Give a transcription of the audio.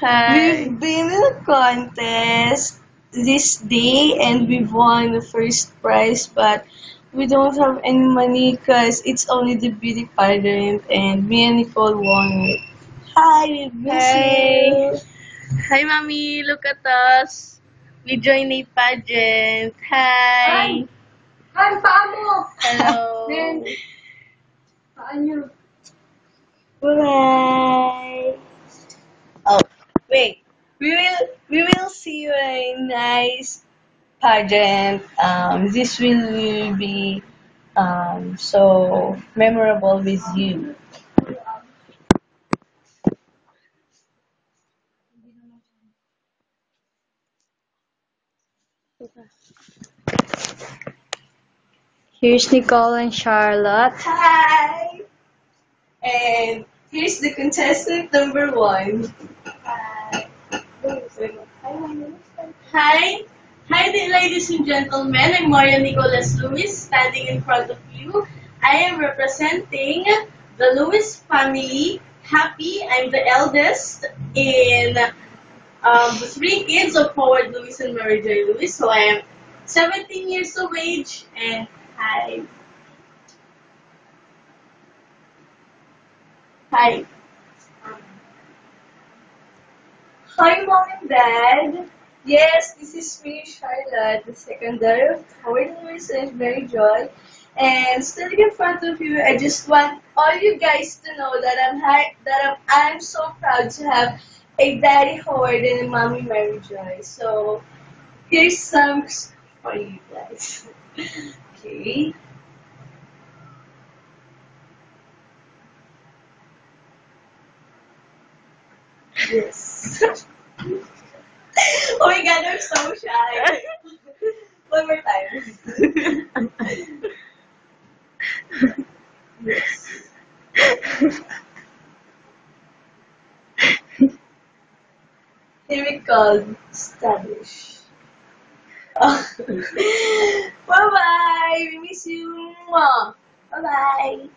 Hi. We've been in a contest this day and we've won the first prize, but we don't have any money because it's only the beauty pageant and me and Nicole won it. Hi, we miss Hi. you. Hi, Mommy. Look at us. We joined a pageant. Hi. Hi, paa mo! Hello. Men, paa niyo. Bye. Oh, wait. We will see you in a nice pageant. This will be so memorable with you. Here's Nicole and Charlotte. Hi! And here's the contestant number one. Hi. Hi there, ladies and gentlemen. I'm Maria Nicolas Lewis, standing in front of you. I am representing the Lewis family. Happy. I'm the eldest in the three kids of Howard Lewis and Mary Joy Lewis. So I am 17 years of age and hi. Hi. Hi, Mom and Dad. Yes, this is me, Charlotte, the second daughter of Howard Lewis and Mary Joy. And standing in front of you, I just want all you guys to know that I'm so proud to have a Daddy Howard and a Mommy Mary Joy. So here's some for you guys. Okay. Yes. Oh my God, I'm so shy. One more time. Yes. Here we go. Establish. Bye bye. We miss you. Bye bye.